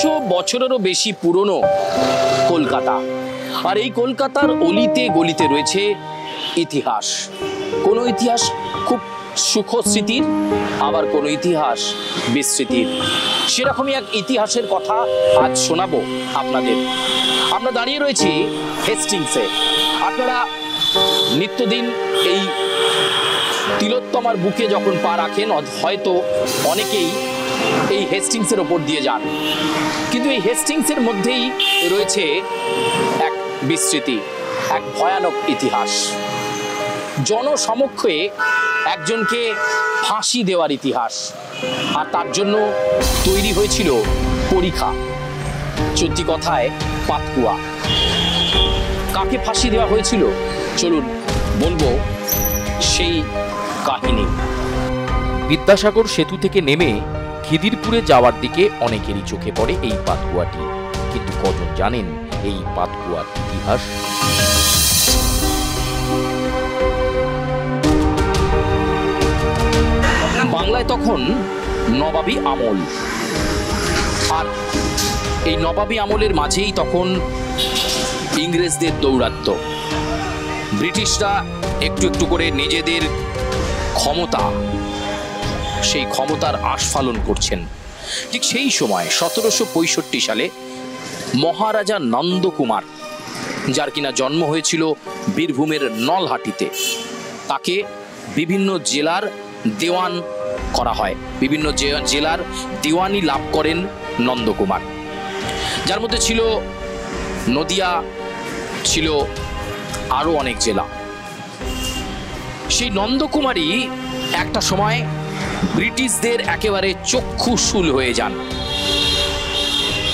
200 বছরেরও বেশি পুরনো কলকাতা, আর এই কলকাতার অলিতে গলিতে রয়েছে ইতিহাস। কোনো ইতিহাস খুব সুখ স্মৃতির, আবার কোনো ইতিহাস বিস্মৃতির। সেরকমই এক ইতিহাসের কথা আজ শোনাবো আপনাদের। আমরা দাঁড়িয়ে রয়েছি হেস্টিংসে। আপনারা নিত্যদিন এই তিলোত্তমার বুকে যখন পা রাখেন, হয়তো অনেকেই এই হেস্টিংসের ওপর দিয়ে যান, কিন্তু এই হেস্টিংসের মধ্যেই রয়েছে এক বিস্মৃতি, এক ভয়ানক ইতিহাস। জনসমক্ষে একজনকে ফাঁসি দেওয়ার ইতিহাস, আর তার জন্য তৈরি হয়েছিল পরীক্ষা, চলতি কথায় পাতকুয়া। কাকে ফাঁসি দেওয়া হয়েছিল চলুন বলবো সেই কাহিনী। বিদ্যাসাগর সেতু থেকে নেমে খিদিরপুরে যাওয়ার দিকে অনেকেরই চোখে পড়ে এই পাতকুয়াটি, কিন্তু কজন জানেন এই পাতকুয়ার ইতিহাস? বাংলায় তখন নবাবী আমল, আর এই নবাবী আমলের মাঝেই তখন ইংরেজদের দৌরাত্ম্য। ব্রিটিশরা একটু একটু করে নিজেদের ক্ষমতা, সেই ক্ষমতার আস্ফালন করছেন। ঠিক সেই সময় 1765 সালে মহারাজা নন্দকুমার, যার কিনা জন্ম হয়েছিল বীরভূমের নলহাটিতে, তাকে বিভিন্ন জেলার দেওয়ান করা হয়। বিভিন্ন জেলার দেওয়ানি লাভ করেন নন্দকুমার, যার মধ্যে ছিল নদিয়া, ছিল আরো অনেক জেলা। সেই নন্দকুমারই একটা সময় ব্রিটিশদের একেবারে চক্ষুশূল হয়ে যান।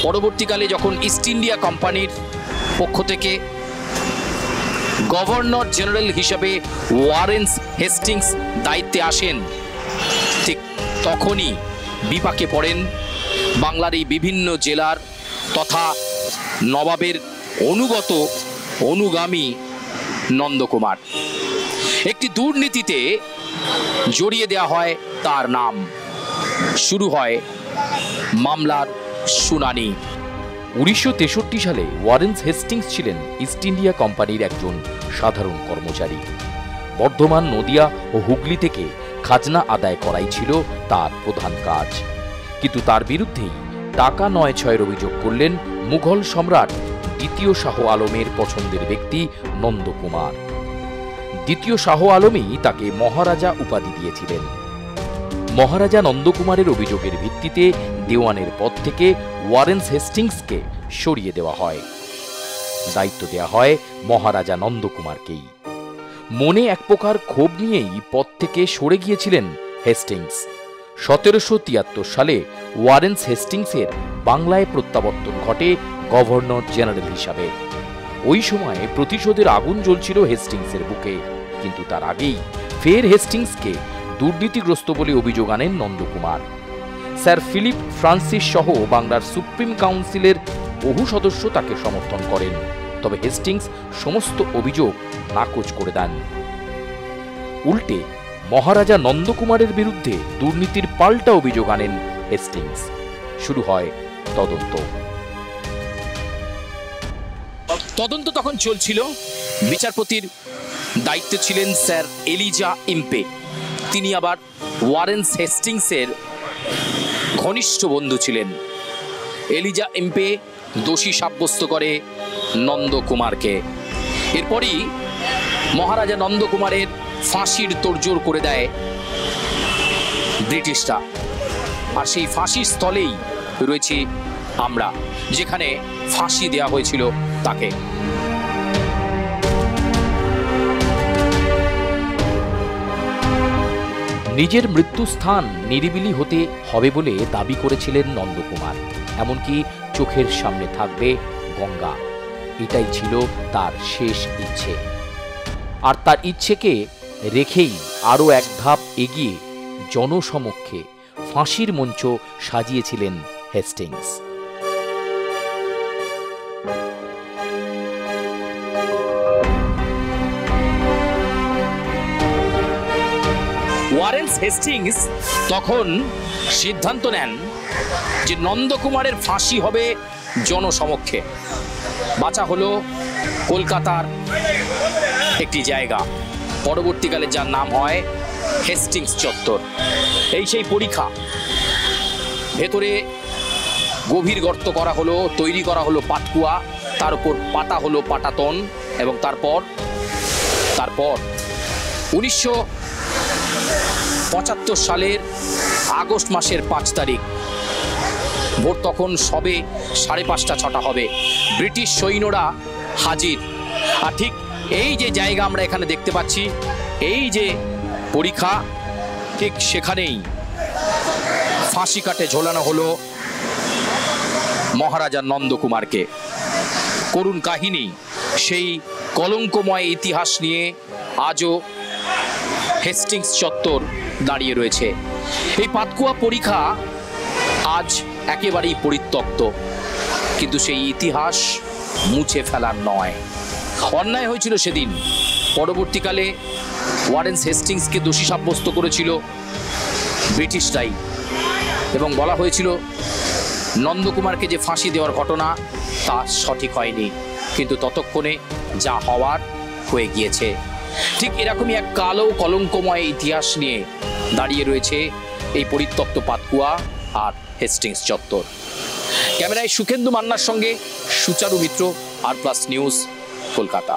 পরবর্তীকালে যখন ইস্ট ইন্ডিয়া কোম্পানির পক্ষ থেকে গভর্নর জেনারেল হিসাবে ওয়ারেন হেস্টিংস দায়িত্বে আসেন, ঠিক তখনই বিপাকে পড়েন বাংলার এই বিভিন্ন জেলার তথা নবাবের অনুগামী নন্দকুমার। একটি দুর্নীতিতে জড়িয়ে দেওয়া হয় তার নাম। শুরু হয় মামলার শুনানি। 1963 সালে ওয়ারেন হেস্টিংস ছিলেন ইস্ট ইন্ডিয়া কোম্পানির একজন সাধারণ কর্মচারী। বর্ধমান, নদিয়া ও হুগলি থেকে খাজনা আদায় করাই ছিল তার প্রধান কাজ। কিন্তু তার বিরুদ্ধেই টাকা নয় ছয়ের অভিযোগ করলেন মুঘল সম্রাট দ্বিতীয় শাহ আলমের পছন্দের ব্যক্তি নন্দকুমার। দ্বিতীয় শাহ আলমই তাকে মহারাজা উপাধি দিয়েছিলেন। মহারাজা নন্দকুমারের অভিযোগের ভিত্তিতে দেওয়ানের পদ থেকে ওয়ারেন হেস্টিংসকে সরিয়ে দেওয়া হয়। দায়িত্ব দেওয়া হয় মহারাজা নন্দকুমারকেই। মনে এক প্রকার ক্ষোভ নিয়েই পদ থেকে সরে গিয়েছিলেন হেস্টিংস। 1773 সালে ওয়ারেন হেস্টিংসের বাংলায় প্রত্যাবর্তন ঘটে গভর্নর জেনারেল হিসাবে। ওই সময়ে প্রতিশোধের আগুন জ্বলছিল হেস্টিংসের বুকে, কিন্তু তার আগেই ফের হেস্টিংসকে দুর্নীতিগ্রস্ত বলে অভিযোগ আনেন নন্দকুমার। স্যার ফিলিপ ফ্রান্সিস সহ বাংলার সুপ্রিম কাউন্সিলের বহু সদস্য তাকে সমর্থন করেন, তবে হেস্টিংস সমস্ত অভিযোগ নাকচ করে দেন। উল্টে মহারাজা নন্দকুমারের বিরুদ্ধে দুর্নীতির পাল্টা অভিযোগ আনেন হেস্টিংস। শুরু হয় তদন্ত। তখন চলছিল। বিচারপতির দায়িত্বে ছিলেন স্যার এলিজা ইম্পে। তিনি আবার ওয়ারেন হেস্টিংসের ঘনিষ্ঠ বন্ধু ছিলেন। এলিজা ইম্পে দোষী সাব্যস্ত করে নন্দকুমারকে। এরপরই মহারাজা নন্দকুমারের ফাঁসির তোড়জোড় করে দেয় ব্রিটিশরা, আর সেই ফাঁসির স্থলেই রয়েছে আমরা, যেখানে ফাঁসি দেওয়া হয়েছিল তাকে। নিজের মৃত্যুস্থান নিরিবিলি হতে হবে বলে দাবি করেছিলেন নন্দকুমার। এমনকি চোখের সামনে থাকবে গঙ্গা, এটাই ছিল তার শেষ ইচ্ছে। আর তার ইচ্ছেকে রেখেই আরও এক ধাপ এগিয়ে জনসমক্ষে ফাঁসির মঞ্চ সাজিয়েছিলেন হেস্টিংস। ওয়ারেন হেস্টিংস তখন সিদ্ধান্ত নেন যে নন্দকুমারের ফাঁসি হবে জনসমক্ষে। বাঁচা হলো কলকাতার একটি জায়গা, পরবর্তীকালে যার নাম হয় হেস্টিংস চত্বর। এই সেই পরিখা, ভেতরে গভীর গর্ত করা হলো, তৈরি করা হলো পাতকুয়া, তার উপর পাতা হলো পাটাতন, এবং তারপর 1975 সালের আগস্ট মাসের 5 তারিখ ভোর তখন সবে 5:30-6টা হবে, ব্রিটিশ সৈন্যরা হাজির। আর ঠিক এই যে জায়গা আমরা এখানে দেখতে পাচ্ছি, এই যে পরিখা, ঠিক সেখানেই ফাঁসি কাটে ঝোলানো হলো মহারাজা নন্দকুমারকে। করুণ কাহিনী, সেই কলঙ্কময় ইতিহাস নিয়ে আজও হেস্টিংস চত্বর দাঁড়িয়ে রয়েছে। এই পাতকুয়া পরিখা আজ একেবারেই পরিত্যক্ত, কিন্তু সেই ইতিহাস মুছে ফেলার নয়। অন্যায় হয়েছিল সেদিন, পরবর্তীকালে ওয়ারেন্স হেস্টিংসকে দোষী সাব্যস্ত করেছিল ব্রিটিশরাই, এবং বলা হয়েছিল নন্দকুমারকে যে ফাঁসি দেওয়ার ঘটনা তা সঠিক হয়নি, কিন্তু ততক্ষণে যা হওয়ার হয়ে গিয়েছে। ঠিক এরকমই এক কালো কলঙ্কময় ইতিহাস নিয়ে দাঁড়িয়ে রয়েছে এই পরিত্যক্ত পাতকুয়া আর হেস্টিংস চত্বর। ক্যামেরায় সুখেন্দু মান্নার সঙ্গে সুচারু মিত্র, আর প্লাস নিউজ, কলকাতা।